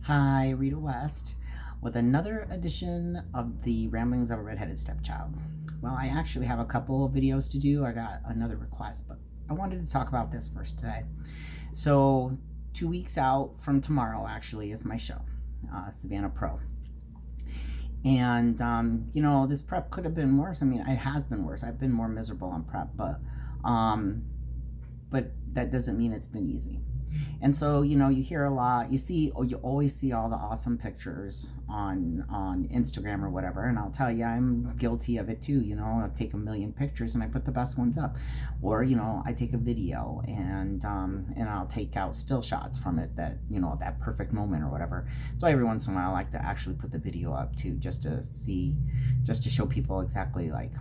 Hi, Rita West, with another edition of the Ramblings of a Redheaded Stepchild. Well, I actually have a couple of videos to do. I got another request, but I wanted to talk about this first today. So, 2 weeks out from tomorrow, actually, is my show, Savannah Pro. And, this prep could have been worse. I mean, it has been worse. I've been more miserable on prep, but that doesn't mean it's been easy. And so, you hear a lot, you always see all the awesome pictures on Instagram or whatever. And I'll tell you, I'm guilty of it too. I take a million pictures and I put the best ones up. Or, I take a video and I'll take out still shots from it that perfect moment or whatever. So every once in a while, I like to actually put the video up too, just to show people exactly like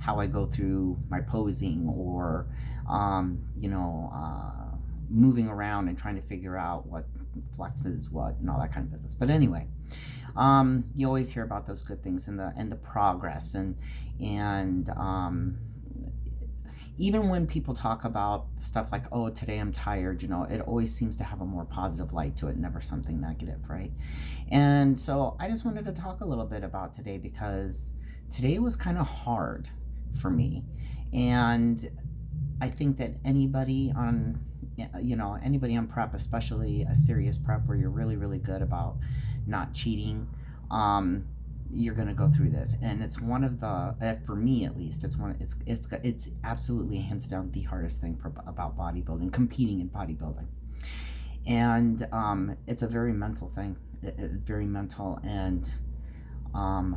how I go through my posing or, moving around and trying to figure out what flexes what and all that kind of business. But anyway, you always hear about those good things and the progress and even when people talk about stuff like, oh, today I'm tired, it always seems to have a more positive light to it, never something negative, right? And so I just wanted to talk a little bit about today because today was kind of hard for me. And I think that anybody on prep, especially a serious prep where you're really, really good about not cheating, you're going to go through this. And it's one of the, for me at least, it's absolutely hands down the hardest thing about bodybuilding, competing in bodybuilding. And it's a very mental thing, very mental. And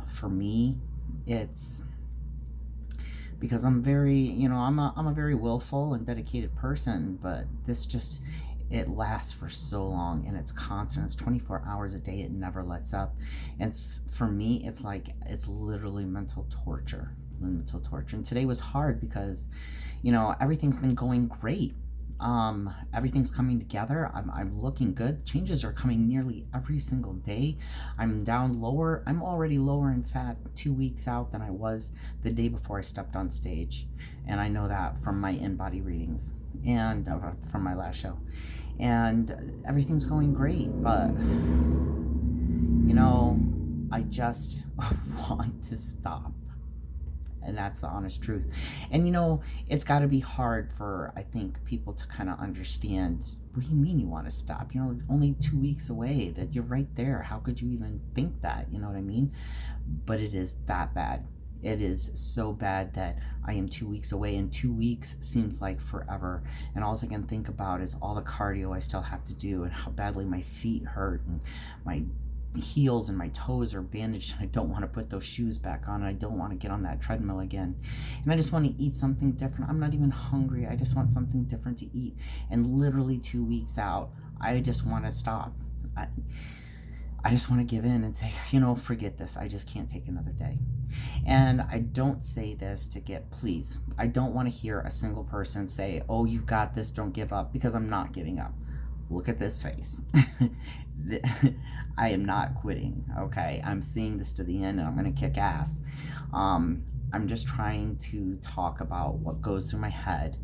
for me, it's because I'm very, I'm a very willful and dedicated person, but it lasts for so long and it's constant. It's 24 hours a day. It never lets up. And for me, it's literally mental torture. And today was hard because, everything's been going great. Everything's coming together. I'm looking good. Changes are coming nearly every single day. I'm down lower. I'm already lower in fat 2 weeks out than I was the day before I stepped on stage. And I know that from my in-body readings and from my last show. And everything's going great, but I just want to stop. And that's the honest truth. And it's got to be hard for, I think, people to kind of understand, what do you mean you want to stop? Only 2 weeks away, that you're right there. How could you even think that? You know what I mean? But it is that bad. It is so bad that I am 2 weeks away, and 2 weeks seems like forever. And all I can think about is all the cardio I still have to do and how badly my feet hurt and my heels and my toes are bandaged. I don't want to put those shoes back on. I don't want to get on that treadmill again. And I just want to eat something different. I'm not even hungry. I just want something different to eat. And literally 2 weeks out, I just want to stop. I just want to give in and say, forget this. I just can't take another day. And I don't say this to please, I don't want to hear a single person say, oh, you've got this, don't give up, because I'm not giving up. Look at this face. I am not quitting, okay? I'm seeing this to the end and I'm going to kick ass. I'm just trying to talk about what goes through my head.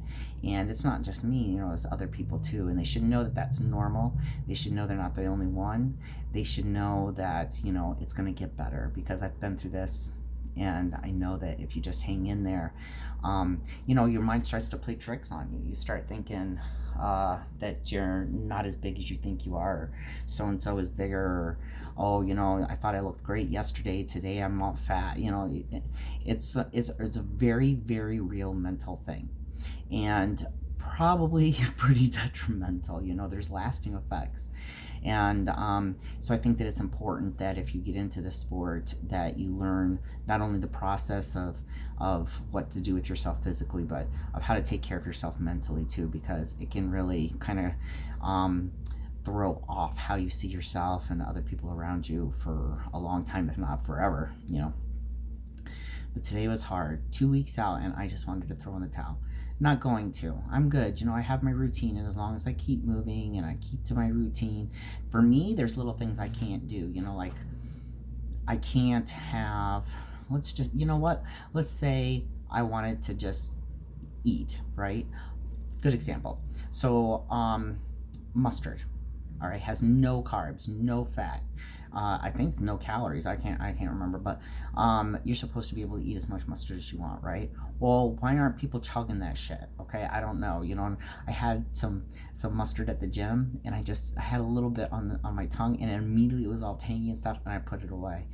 And it's not just me, it's other people too. And they should know that that's normal. They should know they're not the only one. They should know that, it's going to get better, because I've been through this. And I know that if you just hang in there, your mind starts to play tricks on you. You start thinking that you're not as big as you think you are. So-and-so is bigger. Or, oh, I thought I looked great yesterday. Today I'm all fat. It's a very, very real mental thing. And probably pretty detrimental. There's lasting effects. And so I think that it's important that if you get into the sport, that you learn not only the process of what to do with yourself physically, but of how to take care of yourself mentally too, because it can really kind of throw off how you see yourself and other people around you for a long time, if not forever, But today was hard, 2 weeks out, and I just wanted to throw in the towel. Not going to. I'm good. I have my routine, and as long as I keep moving and I keep to my routine, for me, there's little things I can't do. Like I can't have, let's say I wanted to just eat, right? Good example. So, mustard. All right, has no carbs, no fat. I think no calories. I can't remember, but you're supposed to be able to eat as much mustard as you want, right? Well, why aren't people chugging that shit? Okay, I don't know. You know, I had some mustard at the gym, and I had a little bit on my tongue, and immediately it was all tangy and stuff, and I put it away.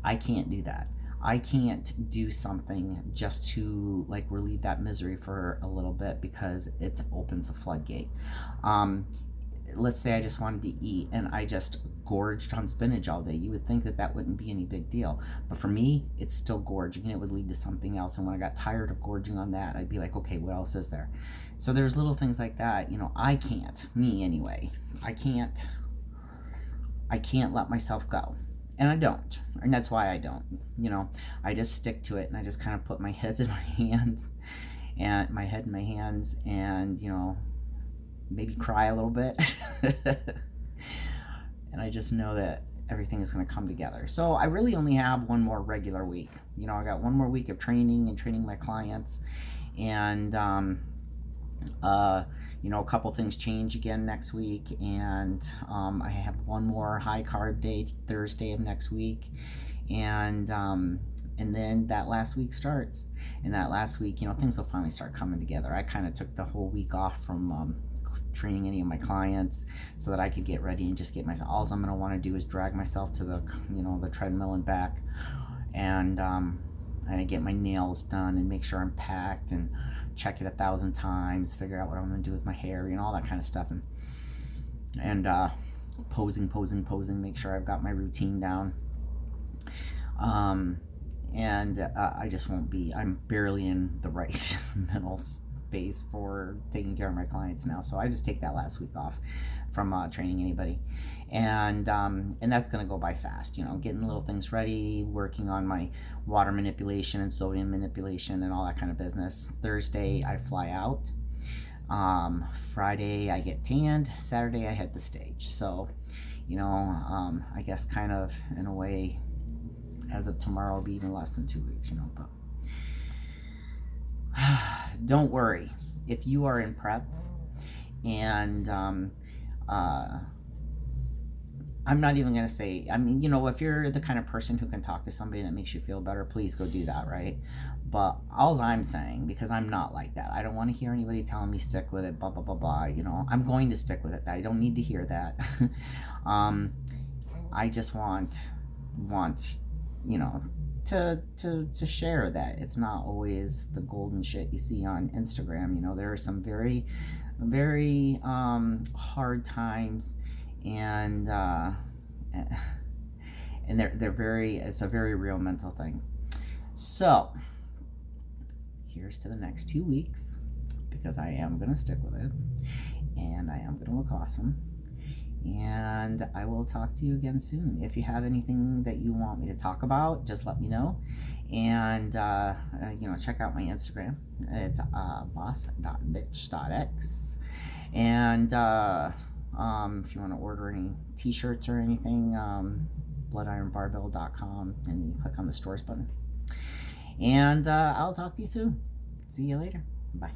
I can't do that. I can't do something just to like relieve that misery for a little bit because it opens a floodgate. Let's say I just wanted to eat and I just gorged on spinach all day. You would think that that wouldn't be any big deal. But for me, it's still gorging and it would lead to something else. And when I got tired of gorging on that, I'd be like, okay, what else is there? So there's little things like that. You know, I can't, me anyway, I can't let myself go. And I don't. And that's why I don't. You know, I just stick to it and I just kind of put my head in my hands and my head in my hands and, you know, maybe cry a little bit. And I just know that everything is going to come together. So I really only have one more regular week. You know, I got one more week of training and training my clients. And, you know, a couple things change again next week. And I have one more high carb day, Thursday of next week. And then that last week starts. And that last week, you know, things will finally start coming together. I kind of took the whole week off from training any of my clients so that I could get ready and just get myself. All I'm going to want to do is drag myself to the, you know, the treadmill and back, and I get my nails done and make sure I'm packed and check it 1,000 times, figure out what I'm going to do with my hair, you know, all that kind of stuff, and posing, make sure I've got my routine down. I just won't be. I'm barely in the right mental space for taking care of my clients now, so I just take that last week off from training anybody, and that's gonna go by fast. You know, getting little things ready, working on my water manipulation and sodium manipulation and all that kind of business. Thursday I fly out. Friday I get tanned. Saturday I hit the stage. So, you know, I guess kind of in a way, as of tomorrow, it'll be even less than 2 weeks. You know, but. Don't worry if you are in prep, and I'm not even going to say, I mean, you know, if you're the kind of person who can talk to somebody that makes you feel better, please go do that, right? But all I'm saying, because I'm not like that, I don't want to hear anybody telling me stick with it, blah, blah, blah, blah. You know, I'm going to stick with it. I don't need to hear that. I just want, you know, to share that it's not always the golden shit you see on Instagram. You know, there are some very, very hard times, and they're very, it's a very real mental thing. So here's to the next 2 weeks, because I am going to stick with it, and I am going to look awesome. And I will talk to you again soon. If you have anything that you want me to talk about, just let me know. And, you know, check out my Instagram. It's Boss.Bitch.X. And if you want to order any t-shirts or anything, bloodironbarbell.com, and you click on the stores button. And I'll talk to you soon. See you later. Bye.